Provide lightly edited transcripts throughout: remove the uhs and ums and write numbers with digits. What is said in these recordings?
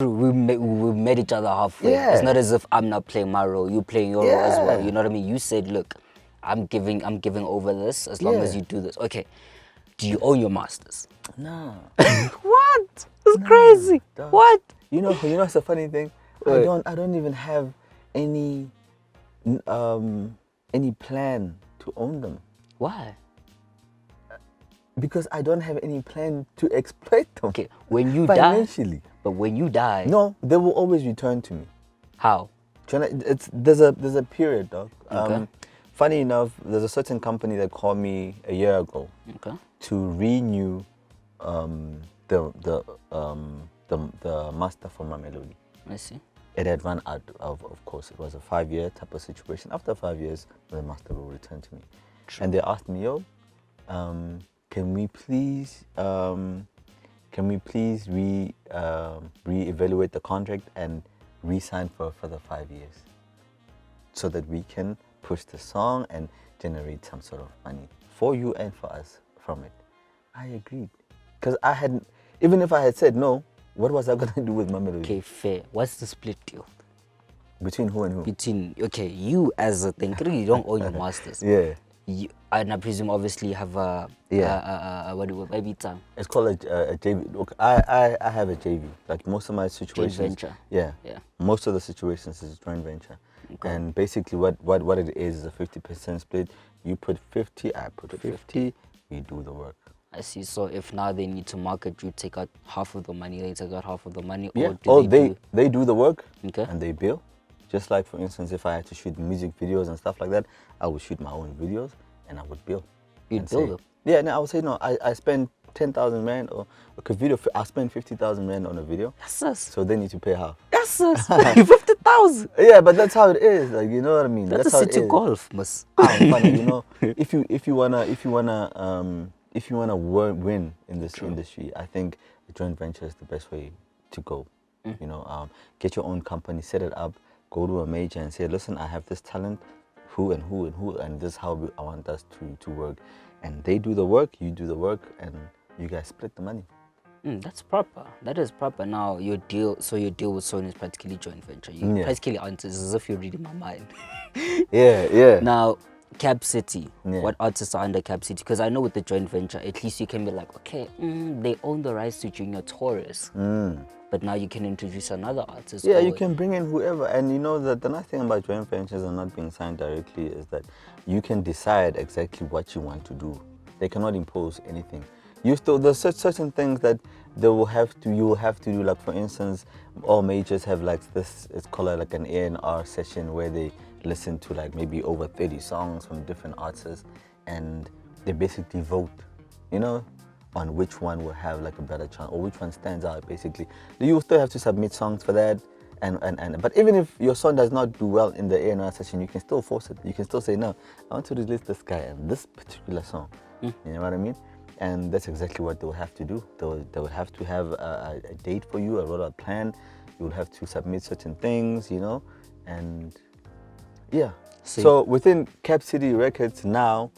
We met each other halfway. Yeah. It's not as if I'm not playing my role, you playing your role as well. Yeah. You know what I mean? You said, look, I'm giving over this as long as you do this. Okay. Do you own your masters? No. What? It's crazy. Dog. What? You know, it's a funny thing. What? I don't even have any plan to own them Why? because I don't have any plan to exploit them. Okay, when you financially. die, but when you die, No, they will always return to me. how? There's a period, dog. Okay. Funny enough, there's a certain company that called me a year ago Okay. to renew the master for Mamelodi. I see. It had run out of course. It was a 5-year type of situation. After 5 years, the master will return to me. True. And they asked me, yo, can we please re-evaluate the contract and re-sign for a further 5 years so that we can push the song and generate some sort of money for you and for us from it. I agreed. Because even if I had said no, what was I going to do with my melody? Okay, fair. What's the split deal? Between who and who? Between, okay, you as a thinker, you don't own your masters. Yeah. And I presume obviously you have what do maybe time? It's called a JV. Look, I have a JV. Like most of my situations. Joint venture. Yeah. Yeah. Most of the situations is joint venture. Okay. And basically what it is a 50% split. You put 50, I put 50, we do the work. I see. So if now they need to market, you take out half of the money, they take out half of the money, Yeah. or do They do the work, Okay. and they bill. Just like, for instance, if I had to shoot music videos and stuff like that, I would shoot my own videos and I would bill. You'd and bill say, them? Yeah, and I would say, no, I spend 10,000 rand or a video, I spend 50,000 rand on a video. Yes, sis. So they need to pay half. Yes, sis. 50,000. Yeah, but that's how it is. Like, you know what I mean? That's how a it city is. golf, miss. Funny, you know, if you wanna win in this industry, I think a joint venture is the best way to go. You know, get your own company, set it up, go to a major and say, listen, I have this talent, who, and this is how I want us to work. And they do the work, you do the work, and you guys split the money. That's proper. That is proper. Now your deal with Sony is practically joint venture. You practically answers as if you're reading my mind. Yeah. Now, Cap City. Yeah. What artists are under Cap City? Because I know with the joint venture, at least you can be like, okay, they own the rights to Junior Taurus. But now you can introduce another artist. Yeah, you can bring in whoever. And you know that the nice thing about joint ventures and not being signed directly is that you can decide exactly what you want to do. They cannot impose anything. There's certain things that you will have to do. Like, for instance, all majors have like this, it's called like an A&R session where they listen to like maybe over 30 songs from different artists and they basically vote, you know, on which one will have like a better chance or which one stands out. Basically, you still have to submit songs for that, but even if your song does not do well in the A&R session, you can still force it. You can still say, no, I want to release this guy and this particular song. You know what I mean? And that's exactly what they'll have to do. They'll have to have a date for you, a rollout plan. You'll have to submit certain things, you know, and yeah. So within Cap City Records now,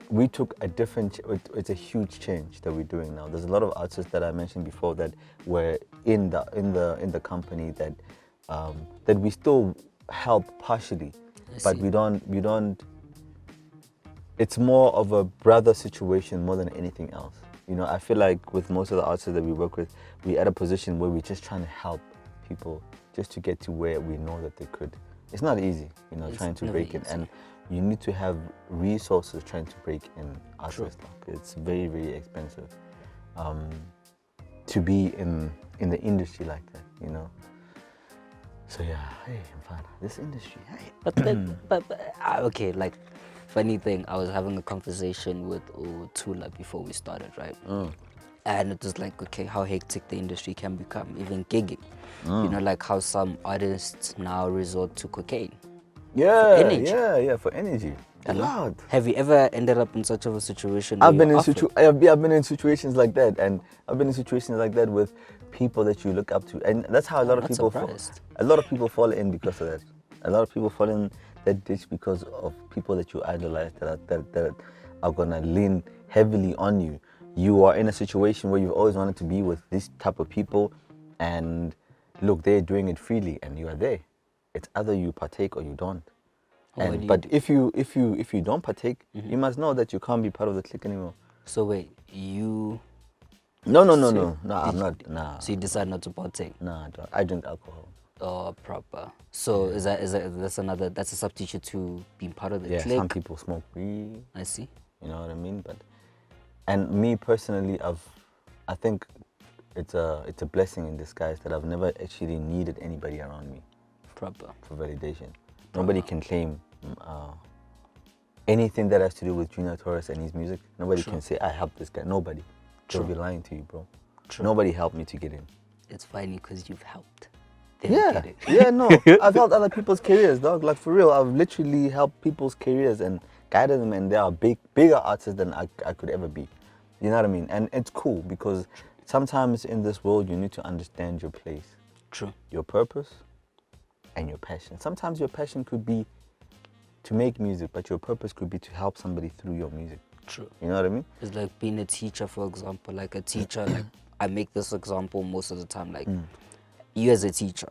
we took a different. It's a huge change that we're doing now. There's a lot of artists that I mentioned before that were in the company that we still help partially, but we don't. It's more of a brother situation more than anything else. You know, I feel like with most of the artists that we work with, we're at a position where we're just trying to help people just to get to where we know that they could. It's not easy, you know, trying to break in, and you need to have resources trying to break in artists. Like, it's very, very expensive to be in the industry like that, you know. So yeah, hey, I'm fine. This industry, hey. But okay, like, funny thing, I was having a conversation with Tula before we started, right? And it was like, okay, how hectic the industry can become, even gigging. You know, like how some artists now resort to cocaine. Yeah, for energy. Yeah, for energy. A lot. Have you ever ended up in such of a situation? I've been in situations like that, and I've been in situations like that with people that you look up to, and that's how a lot of people fall in because of that. A lot of people fall in that ditch because of people that you idolize that are gonna lean heavily on you. You are in a situation where you've always wanted to be with this type of people, And look, they're doing it freely, and you are there. It's either you partake or you don't. And but if you don't partake, you must know that you can't be part of the clique anymore. So wait, you? No, I'm not. Nah. So you decide not to partake? Nah, I drink alcohol. Oh, proper. So that's a substitute to being part of the clique? Yeah, some people smoke weed. I see. You know what I mean? And me personally, I think it's a blessing in disguise that I've never actually needed anybody around me. Proper. For validation. Nobody can claim anything that has to do with Junior Taurus and his music. Nobody can say, I helped this guy. Nobody. They'll be lying to you, bro. Nobody helped me to get in. It's funny because you've helped. Yeah, no. I've helped other people's careers, dog. Like, for real, I've literally helped people's careers and guided them, and they are bigger artists than I could ever be. You know what I mean? And it's cool because sometimes in this world, you need to understand your place. True. Your purpose and your passion. Sometimes your passion could be to make music, but your purpose could be to help somebody through your music. True. You know what I mean? It's like being a teacher, for example. Like a teacher, like I make this example most of the time. Like you as a teacher,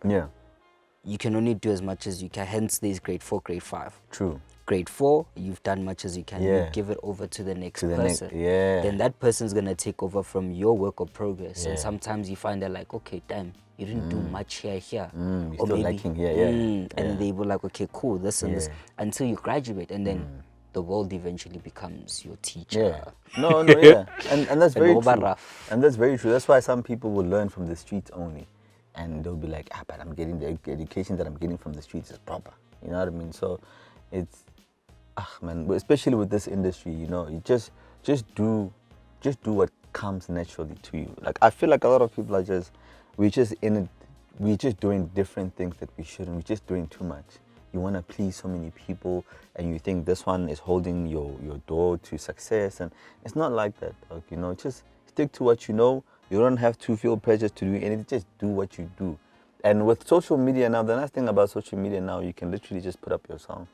you can only do as much as you can. Hence, there's grade 4, grade 5. True. Grade 4, you've done much as you can. You give it over to the next person. Then that person's gonna take over from your work of progress. And sometimes you find that like, okay, damn, you didn't do much here. You're or still maybe, lacking here, and they were like, okay, cool, this and this, until you graduate, and then the world eventually becomes your teacher. No, and that's very true. And that's very true. That's why some people will learn from the streets only, and they'll be like, but I'm getting the education that I'm getting from the streets is proper. You know what I mean? So it's, man, especially with this industry, you know, you just do what comes naturally to you. Like, I feel like a lot of people are we're just doing different things that we shouldn't. We're just doing too much. You want to please so many people, and you think this one is holding your door to success, and it's not like that. Like, you know, just stick to what you know. You don't have to feel pressure to do anything. Just do what you do. And with social media now, the nice thing about social media now, you can literally just put up your song.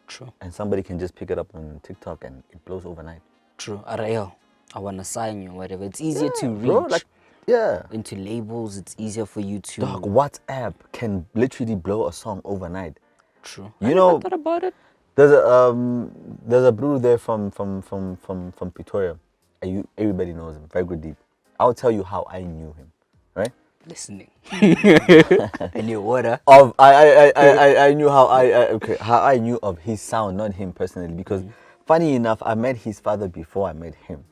True. And somebody can just pick it up on TikTok and it blows overnight. True. I want to sign you or whatever. It's easier to reach. Bro, like, into labels. It's easier for you to... Dog, WhatsApp can literally blow a song overnight. True. You know, thought about it. There's a brew there from Pretoria. Everybody knows him. Very good deep. I'll tell you how I knew him, right? Listening. And your water. I knew how I knew of his sound, not him personally, because funny enough, I met his father before I met him.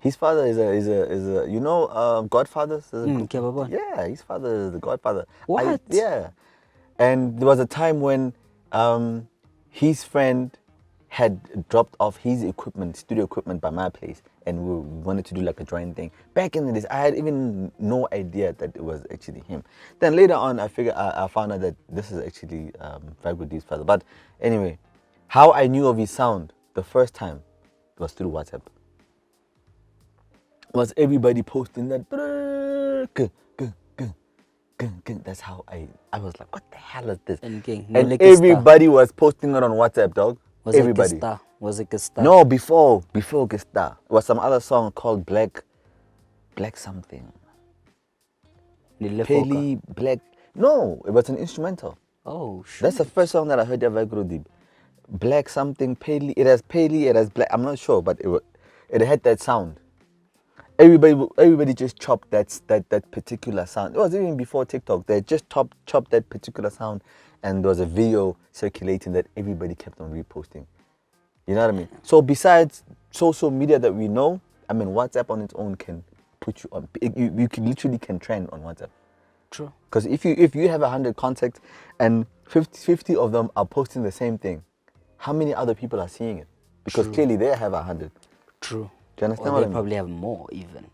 His father is a you know, Godfathers. Yeah, his father is the Godfather. What? Yeah. And there was a time when his friend had dropped off his equipment, studio equipment, by my place, and we wanted to do like a joint thing. Back in the days, I had even no idea that it was actually him. Then later on, I found out that this is actually Vagwood's father. But anyway, how I knew of his sound the first time was through WhatsApp. Was everybody posting that? That's how I was like, what the hell is this? And everybody was posting it on WhatsApp, dog. Everybody. Was it Gesta? No, before Gesta. It was some other song called Black something. Peli Black. No, it was an instrumental. Oh, shit. That's the first song that I heard of Vagwood. Black something, Peli. It has Peli, it has Black. I'm not sure, but it had that sound. Everybody just chopped that particular sound. It was even before TikTok. They just chopped that particular sound, and there was a video circulating that everybody kept on reposting. You know what I mean? So besides social media that we know, I mean, WhatsApp on its own can put you on. You can literally trend on WhatsApp. True. Because if you have 100 contacts and 50 of them are posting the same thing, how many other people are seeing it? Because clearly they have 100. True. Do you understand or what I they mean? probably have more even.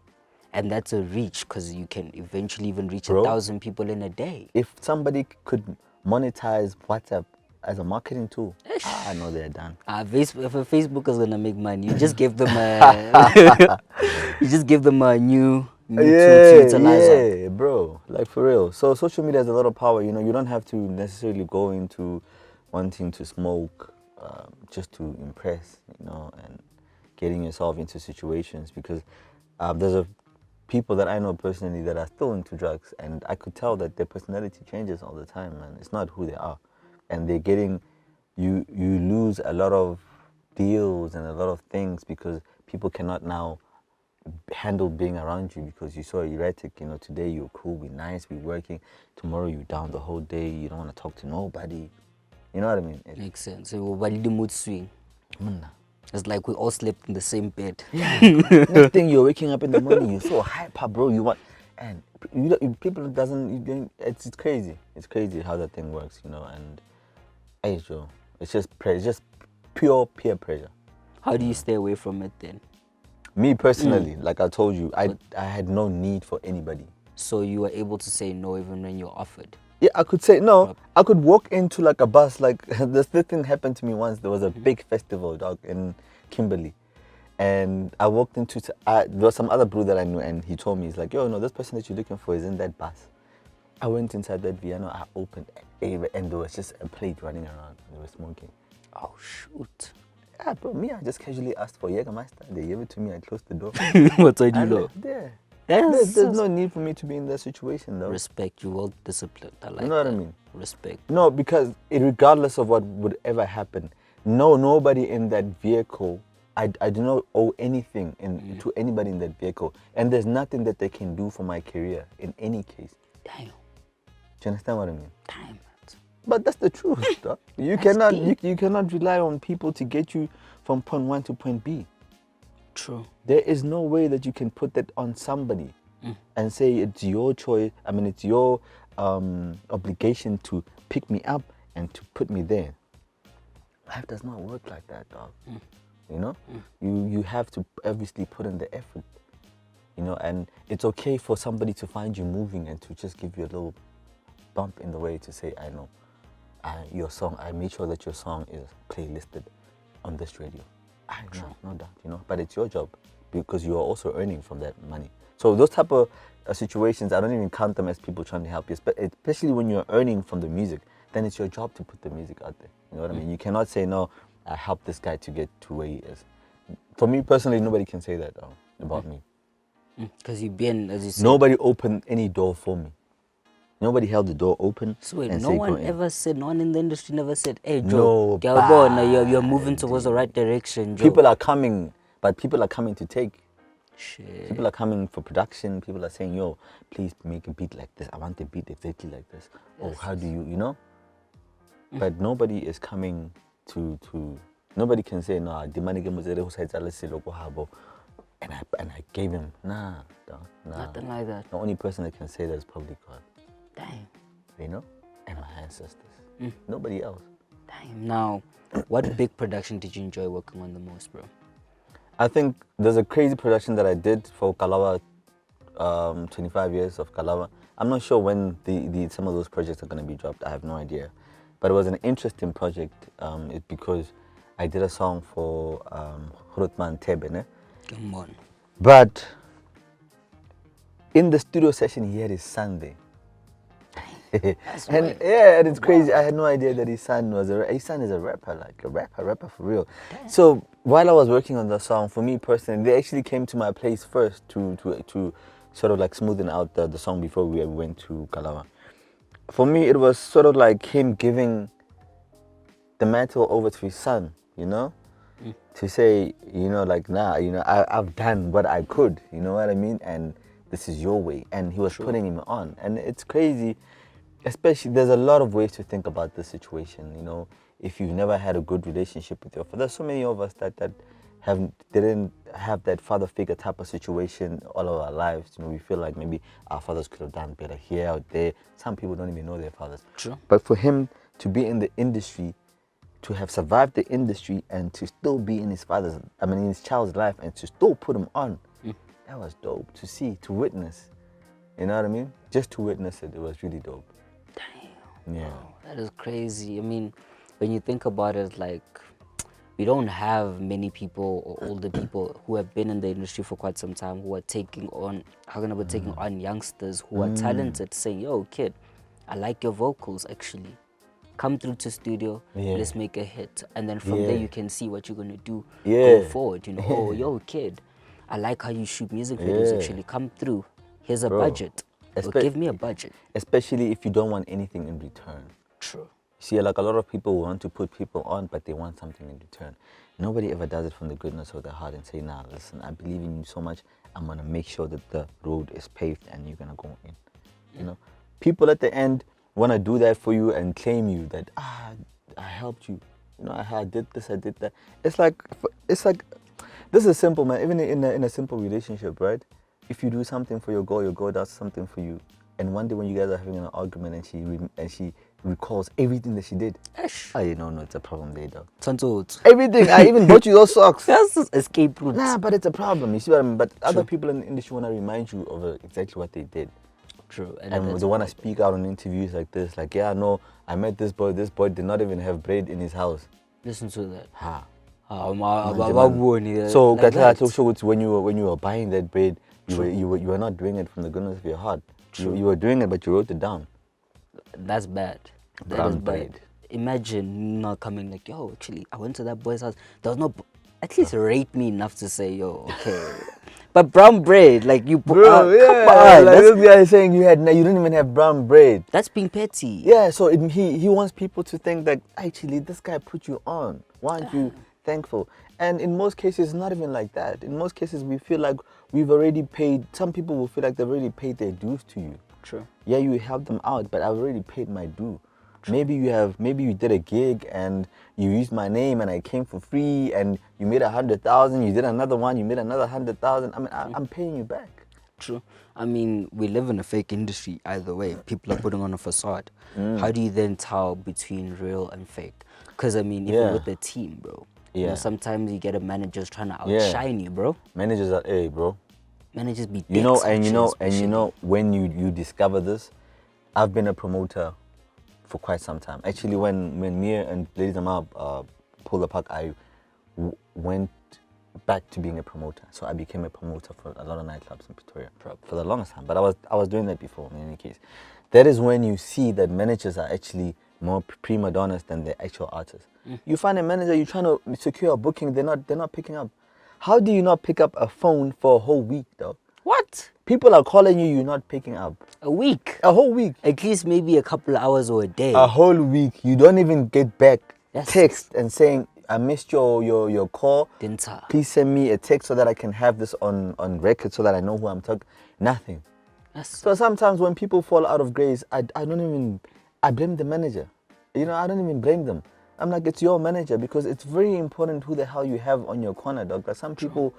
And that's a reach, because you can eventually even reach 1,000 people in a day. If somebody could monetize WhatsApp as a marketing tool, I know they're done. If a Facebook is gonna make money, you just give them a new tool to utilize. Yeah, bro. Like, for real. So social media has a lot of power. You know, you don't have to necessarily go into wanting to smoke just to impress, you know, and getting yourself into situations, because there's people that I know personally that are still into drugs, and I could tell that their personality changes all the time, man. It's not who they are, and they're getting, you lose a lot of deals and a lot of things because people cannot now handle being around you because you're so erratic. You know, today you're cool, we're nice, we're working. Tomorrow you're down the whole day. You don't want to talk to nobody. You know what I mean? Makes sense. So what the mood swing? It's like we all slept in the same bed. Yeah. Next thing you're waking up in the morning, you're so hyper, bro. You want, and people it's crazy. It's crazy how that thing works, you know. And hey, Joe, it's just pure peer pressure. How do you stay away from it then? Me personally, like I told you, I had no need for anybody. So you were able to say no even when you're offered? Yeah, I could say no. I could walk into like a bus. Like this thing happened to me once. There was a big festival, dog, in Kimberley, and I walked into. There was some other bro that I knew, and he told me, he's like, "Yo, no, this person that you're looking for is in that bus." I went inside that piano. I opened it, and there was just a plate running around. And they were smoking. Oh shoot! Yeah, bro. Me, I just casually asked for Jägermeister. They gave it to me. I closed the door. What did you know? There. Yes. There's no need for me to be in that situation, though. Respect, you well disciplined. I like You know what that. I mean? Respect. No, because regardless of what would ever happen, nobody in that vehicle, I do not owe anything to anybody in that vehicle. And there's nothing that they can do for my career in any case. Damn. Do you understand what I mean? Damn. But that's the truth, dog. You cannot rely on people to get you from point 1 to point B. True. There is no way that you can put that on somebody and say it's your choice. I mean, it's your obligation to pick me up and to put me there. Life does not work like that, dog. You know, you have to obviously put in the effort. You know, and it's okay for somebody to find you moving and to just give you a little bump in the way to say, I know, your song. I made sure that your song is playlisted on this radio. No doubt, you know, but it's your job because you are also earning from that money. So those type of situations, I don't even count them as people trying to help you, especially when you're earning from the music. Then it's your job to put the music out there. You know what I mean? You cannot say, no, I helped this guy to get to where he is. For me personally, nobody can say that about me. Because you've been, as you said. Nobody opened any door for me. Nobody held the door open. So wait, and no one ever said, no one in the industry never said, hey, no, Joe, you're moving towards the right direction, Joe. People are coming, but people are coming to take. Shit. People are coming for production. People are saying, yo, please make a beat like this. I want a beat exactly like this. Yes. Oh, how do you know? But nobody is coming to nobody can say, no, the money and I gave him, nah. Nothing like that. The only person that can say that is probably God. Damn. You know? And my ancestors. Nobody else. Damn. Now, what big production did you enjoy working on the most, bro? I think there's a crazy production that I did for Kalawa, 25 years of Kalawa. I'm not sure when some of those projects are going to be dropped. I have no idea. But it was an interesting project because I did a song for Hrutman Tebene. Come on. But in the studio session, he had his son there. And yeah, and it's crazy. I had no idea that his son is a rapper, like a rapper for real. Damn. So while I was working on the song, for me personally, they actually came to my place first to sort of like smoothen out the song before we went to Kalawa. For me, it was sort of like him giving the mantle over to his son, you know, to say, you know, like, nah, you know, I've done what I could, you know what I mean, and this is your way. And he was putting him on, and it's crazy. Especially, there's a lot of ways to think about this situation, you know. If you've never had a good relationship with your father, there's so many of us that didn't have that father figure type of situation all of our lives. You know, we feel like maybe our fathers could have done better here or there. Some people don't even know their fathers. True. But for him to be in the industry, to have survived the industry, and to still be in his child's life, and to still put him on, that was dope to see, to witness. You know what I mean? Just to witness it, it was really dope. Damn. Yeah. Wow, that is crazy. I mean, when you think about it, like, we don't have many people or older people who have been in the industry for quite some time who are taking on youngsters who are talented, saying, yo, kid, I like your vocals, actually. Come through to studio, let's make a hit. And then from there, you can see what you're going to do going forward. You know, oh, yo, kid, I like how you shoot music videos. Yeah. Actually, come through. Here's a Bro, budget. Or give me a budget. Especially if you don't want anything in return. True. See, like a lot of people want to put people on, but they want something in return. Nobody ever does it from the goodness of their heart and say, nah, listen, I believe in you so much. I'm going to make sure that the road is paved and you're going to go in. You know, people at the end want to do that for you and claim you that, I helped you. You know, I did this, I did that. It's like, this is simple, man. Even in a simple relationship, right? If you do something for your girl does something for you. And one day when you guys are having an argument and she recalls everything that she did. You know, it's a problem there, dog. Everything. I even bought you those socks. That's just escape route. Nah, but it's a problem. You see what I mean? But other people in the industry want to remind you of exactly what they did. True. And they want to speak out on interviews like this. Like, yeah, no, I met this boy. This boy did not even have bread in his house. Listen to that. So, like when you were buying that bread, you were not doing it from the goodness of your heart. You were doing it, but you wrote it down. That's bad. That is bad. Imagine not coming like, yo, actually, I went to that boy's house. There was no, at least rate me enough to say, yo, okay. But brown bread, like you, bro, come on. Like this guy is saying you didn't even have brown bread. That's being petty. Yeah, so he wants people to think that actually this guy put you on. Why aren't you thankful? And in most cases, it's not even like that. In most cases, we feel like we've already paid. Some people will feel like they've already paid their dues to you. True. Yeah, you helped them out, but I've already paid my due. True. Maybe you did a gig and you used my name and I came for free and you made 100,000. You did another one, you made another 100,000. I mean, I'm paying you back. True. I mean, we live in a fake industry either way. People are putting on a facade. How do you then tell between real and fake? Because I mean, even with the team, bro. You know, sometimes you get a manager's trying to outshine you, bro. Managers are bro. Managers be you know, when you discover this, I've been a promoter for quite some time. Actually, when me and Ladies Ama pulled apart, I went back to being a promoter. So I became a promoter for a lot of nightclubs in Pretoria for the longest time. But I was doing that before in any case. That is when you see that managers are actually more prima donnas than the actual artists. You find a manager, you're trying to secure a booking, they're not picking up. How do you not pick up a phone for a whole week, though? What? People are calling you, you're not picking up. A week? A whole week. At least maybe a couple of hours or a day. A whole week. You don't even get back text and saying, I missed your call. Dinta. Please send me a text so that I can have this on record so that I know who I'm talking. Nothing. So sometimes when people fall out of grace, I blame the manager. You know, I don't even blame them. I'm like, it's your manager, because it's very important who the hell you have on your corner, dog. Like some people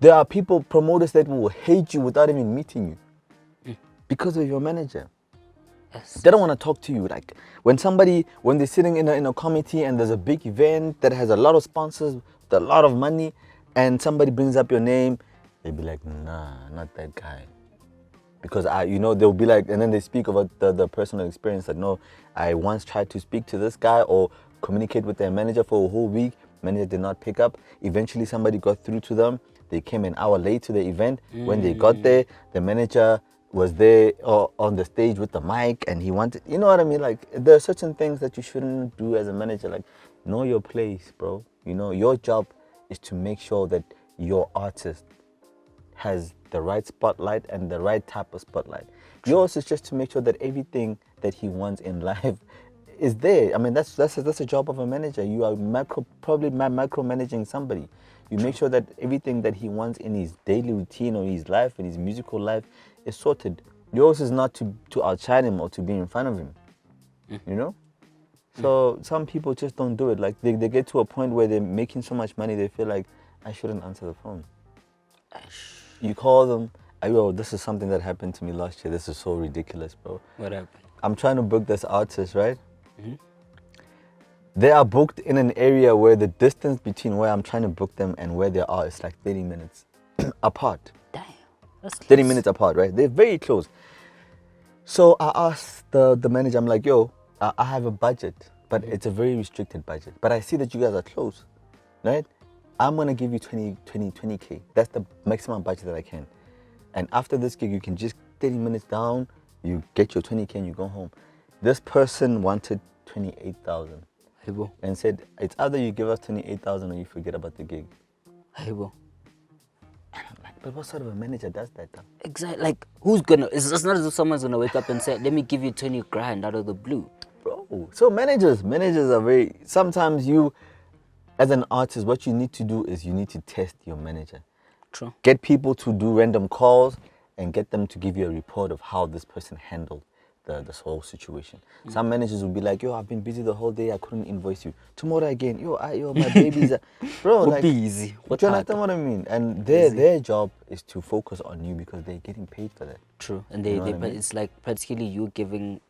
there are promoters that will hate you without even meeting you because of your manager. Yes. They don't want to talk to you. Like when they're sitting in a committee and there's a big event that has a lot of sponsors with a lot of money, and somebody brings up your name, they'll be like, nah, not that guy. Because they'll be like, and then they speak about the personal experience. Like, no, I once tried to speak to this guy or communicate with their manager for a whole week. Manager did not pick up. Eventually, somebody got through to them. They came an hour late to the event. When they got there, the manager was there on the stage with the mic, and he wanted, you know what I mean? Like, there are certain things that you shouldn't do as a manager. Like, know your place, bro. You know, your job is to make sure that your artist has the right spotlight and the right type of spotlight. Yours is just to make sure that everything that he wants in life is there. I mean, that's a job of a manager. You are micromanaging somebody. You make sure that everything that he wants in his daily routine or his life, in his musical life, is sorted. Yours is not to outshine him or to be in front of him. You know? So some people just don't do it. Like they get to a point where they're making so much money, they feel like, I shouldn't answer the phone. You call them, yo, this is something that happened to me last year. This is so ridiculous, bro. What happened? I'm trying to book this artist, right? They are booked in an area where the distance between where I'm trying to book them and where they are is like 30 minutes apart. Damn. That's 30 minutes apart, right? They're very close. So I asked the manager, I'm like, yo, I have a budget, but it's a very restricted budget. But I see that you guys are close, right? I'm going to give you 20K. That's the maximum budget that I can. And after this gig, you can just 30 minutes down, you get your 20K and you go home. This person wanted 28,000 and said, it's either you give us 28,000 or you forget about the gig. But what sort of a manager does that though? Exactly. Like, who's gonna? It's not as if someone's gonna wake up and say, "Let me give you 20 grand out of the blue." Bro, so managers are very, sometimes you, as an artist, what you need to do is you need to test your manager. True. Get people to do random calls and get them to give you a report of how this person handled this whole situation. Some managers will be like, yo, I've been busy the whole day, I couldn't invoice you. Tomorrow again, yo, my babies are... Bro, like, busy. do you understand what I mean? And their job is to focus on you because they're getting paid for that. True. And it's like practically you're giving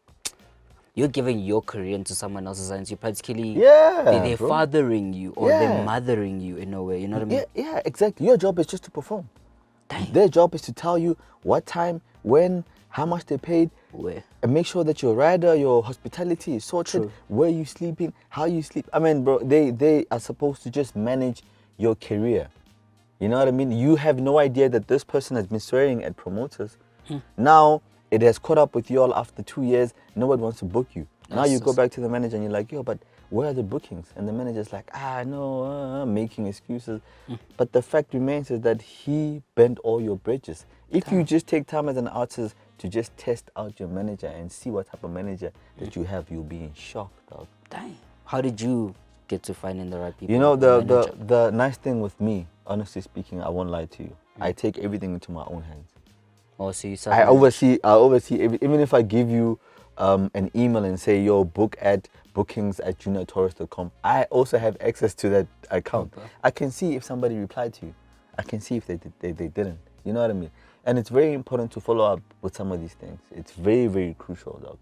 your career into someone else's hands. You're practically they're fathering you or they're mothering you in a way. You know what I mean? Yeah, exactly. Your job is just to perform. Dang. Their job is to tell you what time, when, how much they paid, Where, and make sure that your rider, your hospitality is sorted. True. Where you sleeping, how you sleep. I mean, bro, they are supposed to just manage your career. You know what I mean? You have no idea that this person has been swearing at promoters. Now it has caught up with you all after 2 years. Nobody wants to book you. Now you go back to the manager and you're like, yo, but where are the bookings? And the manager's like, no, making excuses. But the fact remains is that he bent all your bridges. If you just take time as an artist to just test out your manager and see what type of manager that you have, you'll be in shock, dog. Dang. How did you get to finding the right people? You know, the nice thing with me, honestly speaking, I won't lie to you. I take everything into my own hands. Oh, so you I oversee even if I give you an email and say, yo, book at bookings@juniortaurus.com, I also have access to that account. Okay. I can see if somebody replied to you. I can see if they didn't. You know what I mean? And it's very important to follow up with some of these things. It's very, very crucial, dog.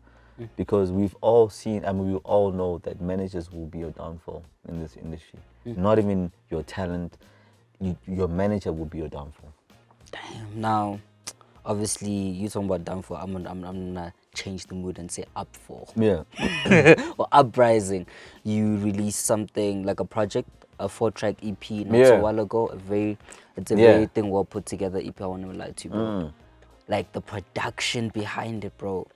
Because we've all seen, I mean, we all know that managers will be your downfall in this industry. Not even your talent, your manager will be your downfall. Damn. Now, obviously, you talking about downfall. I'm gonna change the mood and say upfall. Yeah. Or uprising. You released something like a project, a 4-track EP not so while ago. It's a very thing well put together EP. I won't even lie to you, bro. Like the production behind it, bro.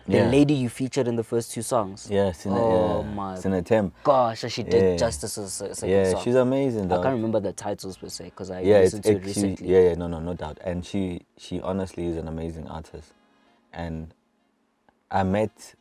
The lady you featured in the first 2 songs. Yeah, my Sinatem. gosh, she did justice to the second song. Yeah, she's amazing, dog. I can't remember the titles per se because I listened to it recently. No doubt. And she honestly is an amazing artist. And I met,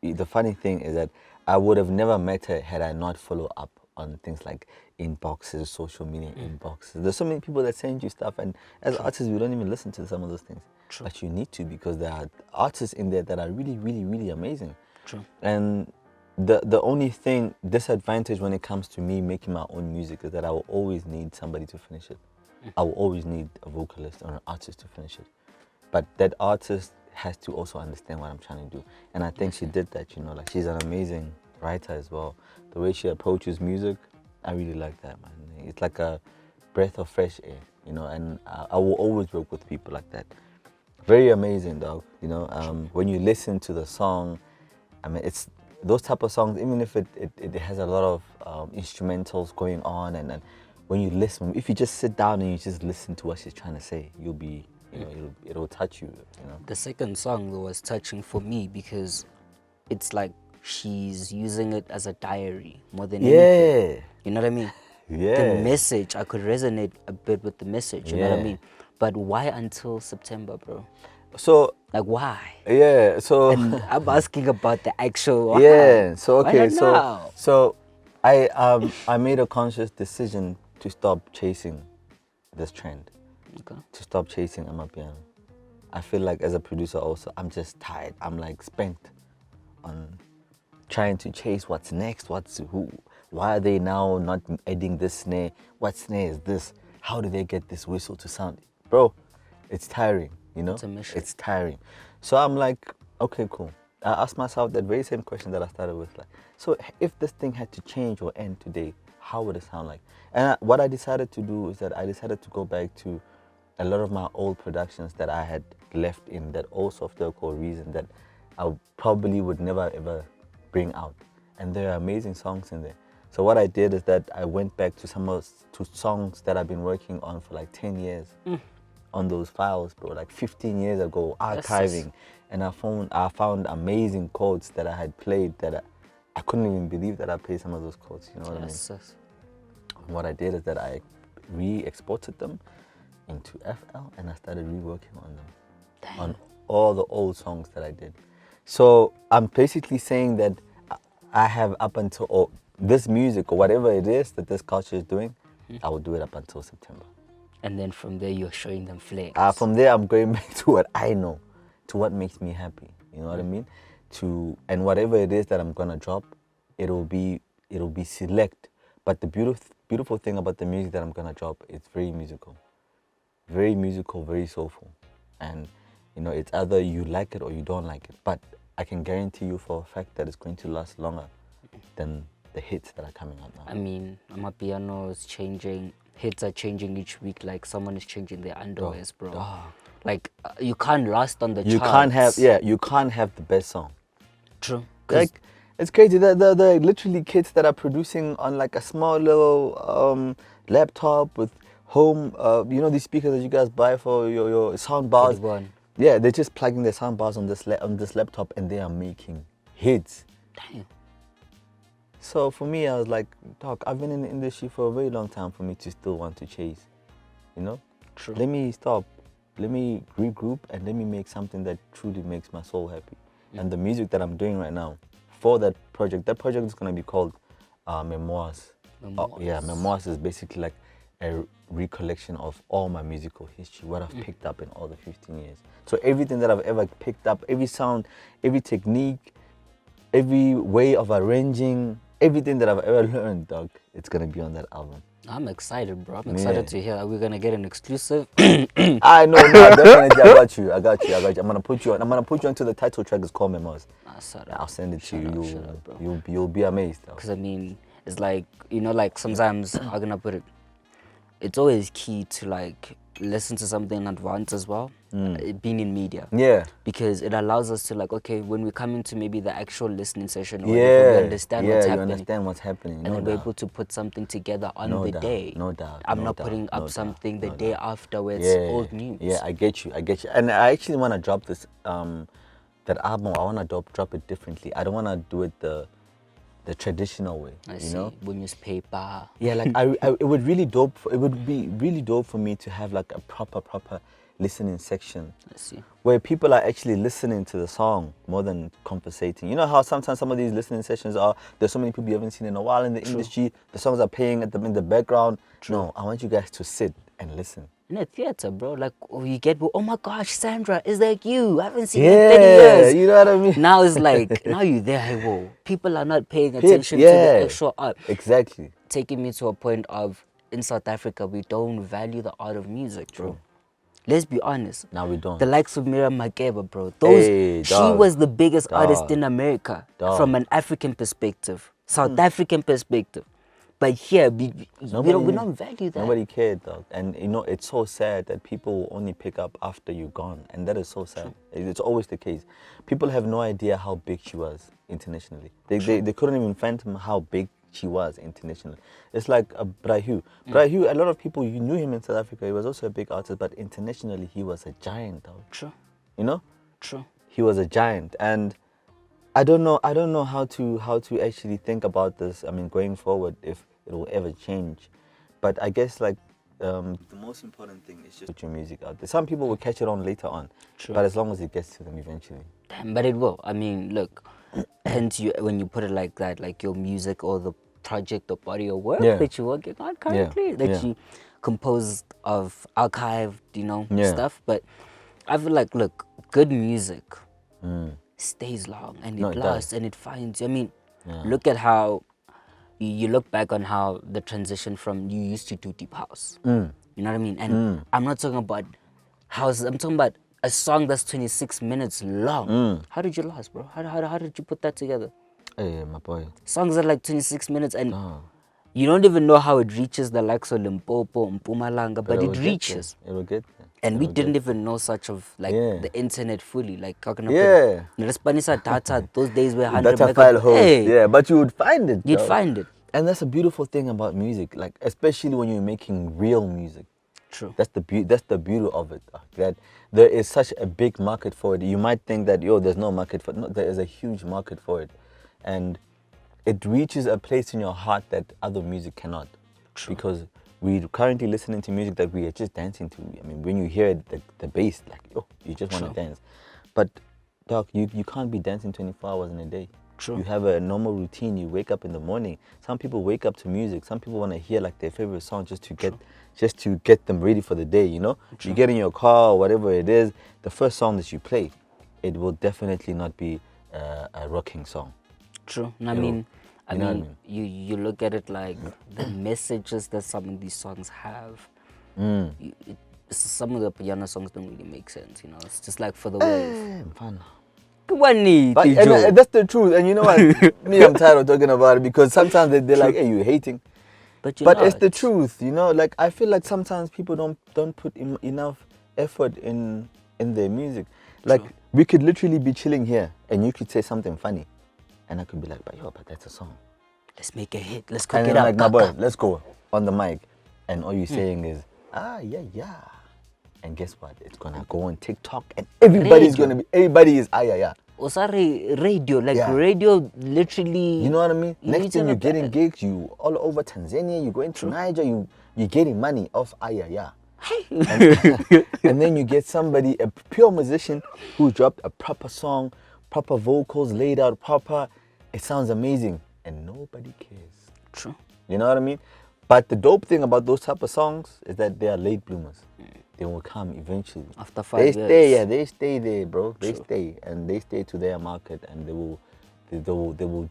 the funny thing is that I would have never met her had I not followed up on things like inboxes, social media inboxes. There's so many people that send you stuff, and as artists, we don't even listen to some of those things. True. But you need to, because there are artists in there that are really, really, really amazing. True. And the only disadvantage when it comes to me making my own music is that I will always need somebody to finish it. I will always need a vocalist or an artist to finish it. But that artist has to also understand what I'm trying to do. And I think she did that, you know, like she's an amazing writer as well. The way she approaches music, I really like that, man. It's like a breath of fresh air, you know, and I will always work with people like that. Very amazing, dog. You know, when you listen to the song, I mean, it's those type of songs, even if it has a lot of instrumentals going on, and when you listen, if you just sit down and you just listen to what she's trying to say, you'll be, you know, it'll touch you, you know. The second song though was touching for me because it's like she's using it as a diary more than anything. You know what I mean? Yeah. The message, I could resonate a bit with the message, you know what I mean? But why until September, bro? So, like, why? Yeah, so and I'm asking about the actual why. Yeah, so okay, so so I made a conscious decision to stop chasing this trend. Okay. To stop chasing Amapiano. I feel like as a producer also, I'm just tired. I'm like spent on trying to chase what's next, why are they now not adding this snare? What snare is this? How do they get this whistle to sound? Bro, it's tiring, you know? It's a mission. It's tiring. So I'm like, okay, cool. I asked myself that very same question that I started with. Like, so if this thing had to change or end today, how would it sound like? And what I decided to do is that I decided to go back to a lot of my old productions that I had left in that old software called Reason that I probably would never ever bring out. And there are amazing songs in there. So what I did is that I went back to to songs that I've been working on for like 10 years on those files, bro, like 15 years ago, archiving. And I found amazing chords that I had played that I couldn't even believe that I played some of those chords, you know what I mean? And what I did is that I re-exported them into FL and I started reworking on them. Damn. On all the old songs that I did. So I'm basically saying that I have up until this music or whatever it is that this culture is doing, I will do it up until September. And then from there, you're showing them flares. From there, I'm going back to what I know, to what makes me happy. You know what I mean? And whatever it is that I'm gonna drop, it'll be select. But the beautiful thing about the music that I'm gonna drop, it's very musical, very soulful, and you know, it's either you like it or you don't like it. But I can guarantee you for a fact that it's going to last longer than the hits that are coming out now. I mean, my piano is changing. Hits are changing each week. Like someone is changing their underwears, bro. Like you can't last on the charts. You can't have the best song. True. Like it's crazy. The literally kids that are producing on like a small little laptop with home, you know, these speakers that you guys buy for your sound bars. Yeah, they're just plugging their sound bars on this laptop and they are making hits. Damn. So for me, I was like, dog, I've been in the industry for a very long time for me to still want to chase, you know? True. Let me stop, let me regroup and let me make something that truly makes my soul happy. And the music that I'm doing right now for that project is going to be called Memoirs. Memoirs is basically like a recollection of all my musical history, what I've picked up in all the 15 years. So everything that I've ever picked up, every sound, every technique, every way of arranging, everything that I've ever learned, dog, it's gonna be on that album. I'm excited, bro. I'm excited to hear that we're gonna get an exclusive. I know, definitely. I got you. I'm gonna put you onto the title track. It's called Memoirs. I'll send it to you. You'll be amazed. Because I mean, it's like, you know, like sometimes how can I put it? It's always key to like listen to something in advance as well, being in media. Yeah. Because it allows us to like, okay, when we come into maybe the actual listening session, or whatever, we understand what's happening. You understand what's happening. And then we're able to put something together on the day. No doubt. I'm not putting up something the day after where it's old news. Yeah, I get you. And I actually want to drop this, that album, I want to drop it differently. I don't want to do it the traditional way. I see. With newspaper. Yeah, like it would really dope. It would be really dope for me to have like a proper listening section. I see. Where people are actually listening to the song more than conversating. You know how sometimes some of these listening sessions are, there's so many people you haven't seen in a while in the industry, the songs are playing at them in the background. No, I want you guys to sit and listen. In a theater, bro, like you get, oh my gosh, Sandra, is that you? I haven't seen you in 30 years. You know what I mean? Now it's like, now you're there, hey, whoa. People are not paying attention to the actual art. Exactly. Taking me to a point of, in South Africa, we don't value the art of music, bro. Let's be honest. Now we don't. The likes of Miriam Makeba, bro. She was the biggest artist in America from an African perspective, South African perspective. But here, we don't value that. Nobody cared, dog. And you know, it's so sad that people will only pick up after you're gone. And that is so sad. It's always the case. People have no idea how big she was internationally. They couldn't even fathom how big she was internationally. It's like Brahu. Brahu, a lot of people, you knew him in South Africa. He was also a big artist, but internationally, he was a giant, dog. True. You know? True. He was a giant. And I don't know how to actually think about this. I mean, going forward, if it will ever change. But I guess like the most important thing is just put your music out there. Some people will catch it on later on, but as long as it gets to them eventually. Damn, but it will. I mean, look, hence when you put it like that, like your music or the project or body of work that you're working on currently, that you composed of archived, you know, stuff. But I feel like, look, good music stays long and it lasts and it finds you. I mean, look at how you look back on how the transition from you used to do deep house. You know what I mean? And I'm not talking about house. I'm talking about a song that's 26 minutes long. How did you last, bro? How did you put that together? Hey, my boy. Songs are like 26 minutes and you don't even know how it reaches the likes of Limpopo and Mpumalanga, but it reaches. It will get there. And we didn't even know such of like the internet fully. Like how can I put it? Data, those days were 100 data file holds. But you would find it. You'd find it. And that's a beautiful thing about music, like especially when you're making real music. True. That's the beauty of it. That there is such a big market for it. You might think that there's no market for it. No, there is a huge market for it, and it reaches a place in your heart that other music cannot. True. Because we're currently listening to music that we are just dancing to. I mean, when you hear the bass, like, oh, you just want to dance. But, dog, you can't be dancing 24 hours in a day. True. You have a normal routine. You wake up in the morning. Some people wake up to music. Some people want to hear like their favorite song just to get them ready for the day. You know, you get in your car or whatever it is. The first song that you play, it will definitely not be a rocking song. True. I mean, you look at it like the messages that some of these songs have. Some of the piano songs don't really make sense. You know, it's just like for the wave. But that's the truth. And you know what? Me, I'm tired of talking about it because sometimes they're like, "Hey, you hating." But it's the truth. You know, like I feel like sometimes people don't put enough effort in their music. Like we could literally be chilling here, and you could say something funny, and I could be like, "But that's a song. Let's make a hit. Let's cook it up." Like, my boy, let's go on the mic, and all you're saying is, yeah. And guess what? It's gonna go on TikTok, and everybody is yeah. Oh, sorry, radio. Radio, literally. You know what I mean? Next thing you're getting gigs, you all over Tanzania. You going to Niger. You're getting money off yeah. And then you get somebody, a pure musician, who dropped a proper song, proper vocals, laid out proper. It sounds amazing, and nobody cares. True. You know what I mean? But the dope thing about those type of songs is that they are late bloomers. They will come eventually. After 5 years. They stay there, bro. They stay, and they stay to their market, and they will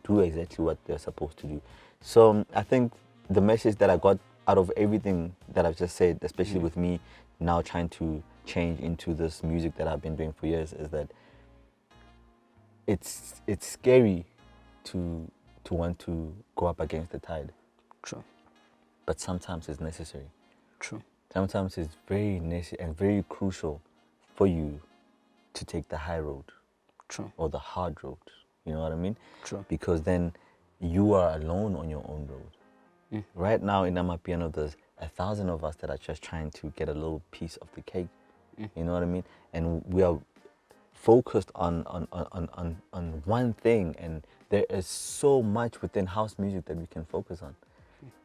do exactly what they're supposed to do. So I think the message that I got out of everything that I've just said, especially with me now trying to change into this music that I've been doing for years, is that it's scary to want to go up against the tide. True. But sometimes it's necessary. True. Sometimes it's very necessary and very crucial for you to take the high road. True. Or the hard road. You know what I mean? True. Because then you are alone on your own road. Right now in Amapiano, there's 1,000 of us that are just trying to get a little piece of the cake. You know what I mean? And we are focused on one thing, and there is so much within house music that we can focus on.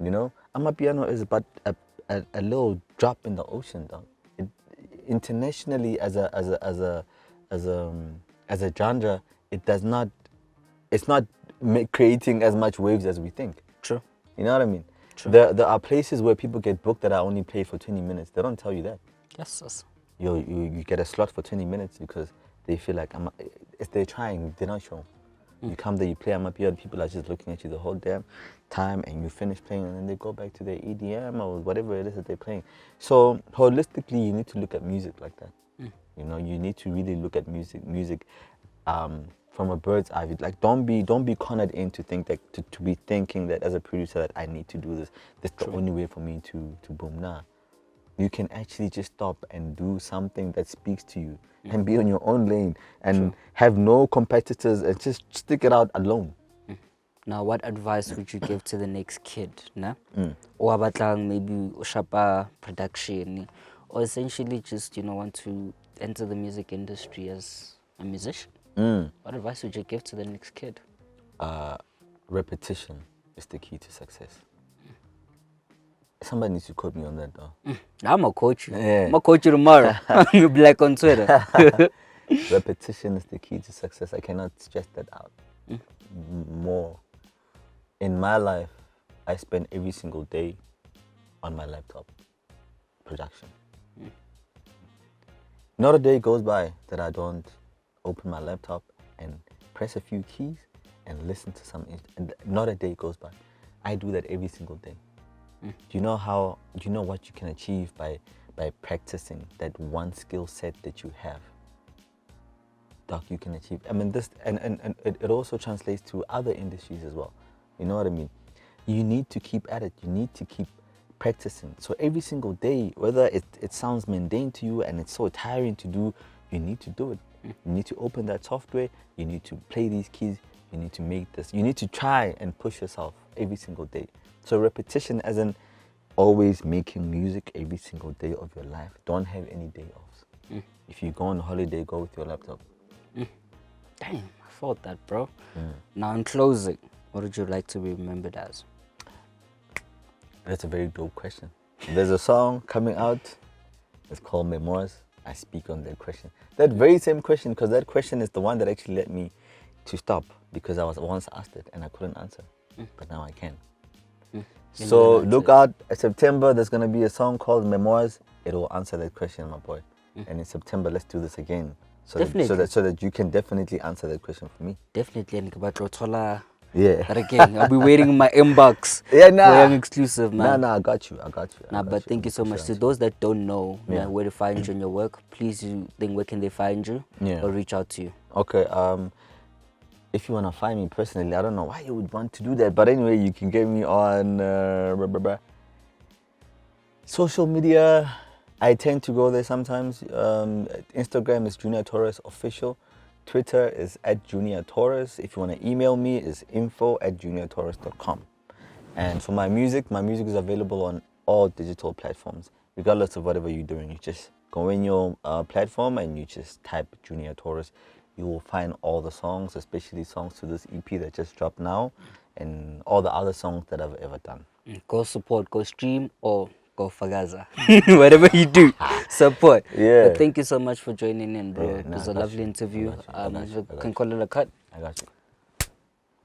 You know, Amapiano is but a little drop in the ocean, though. Internationally, as a genre, it's not creating as much waves as we think. True. You know what I mean? True. There are places where people get booked that are only played for 20 minutes. They don't tell you that. Yes. You get a slot for 20 minutes because they feel like if they're trying, they're not sure. You come there, you play Amapiano, people are just looking at you the whole damn time, and you finish playing, and then they go back to their EDM or whatever it is that they're playing. So holistically, you need to look at music like that. You know, you need to really look at music from a bird's eye view. Like, don't be cornered in to think that to be thinking that as a producer that I need to do this. That's the only way for me to boom. Nah, you can actually just stop and do something that speaks to you and be on your own lane and have no competitors and just stick it out alone. Now, what advice would you give to the next kid, nah? Or abatlang maybe ushapa production, or essentially just want to enter the music industry as a musician? What advice would you give to the next kid? Repetition is the key to success. Somebody needs to quote me on that, though. I'm gonna coach you. I'm gonna coach you tomorrow. You'll be like on Twitter. Repetition is the key to success. I cannot stress that out more. In my life, I spend every single day on my laptop. Production. Not a day goes by that I don't open my laptop and press a few keys and listen to something. Not a day goes by. I do that every single day. Do you know what you can achieve by practicing that one skill set that you have? Doc, you can achieve. I mean, this and it also translates to other industries as well. You know what I mean? You need to keep at it. You need to keep practicing. So every single day, whether it sounds mundane to you and it's so tiring to do, you need to do it. You need to open that software. You need to play these keys. You need to make this. You need to try and push yourself every single day. So repetition, as in always making music every single day of your life. Don't have any day offs. If you go on holiday, go with your laptop. Damn, I thought that, bro. Now, in closing, what would you like to be remembered as? That's a very dope question. There's a song coming out. It's called Memoirs. I speak on that question. That very same question, because that question is the one that actually led me to stop, because I was once asked it and I couldn't answer, but now I can. So look out, September, there's going to be a song called Memoirs. It will answer that question, my boy. And in September, let's do this again. So that you can definitely answer that question for me. Definitely. And yeah. That again, I'll be waiting in my inbox Yeah, for young exclusive, man. Nah, I got you. But thank you so much. To those that don't know where to find you and your work, please, where can they find you? Or reach out to you? Okay, if you want to find me personally, I don't know why you would want to do that, but anyway, you can get me on social media. I tend to go there sometimes. Instagram is Junior Taurus Official. Twitter is @Junior Taurus. If you want to email me, it's info@juniortaurus.com. And for my music is available on all digital platforms. Regardless of whatever you're doing, you just go in your platform and you just type Junior Taurus. You will find all the songs, especially songs to this EP that just dropped now, and all the other songs that I've ever done. Go support, go stream, or go fagaza. Whatever you do, support. Yeah. But thank you so much for joining in, bro. Yeah, It was a lovely interview. I got you. Can call it a cut. I got you.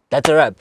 That's a wrap.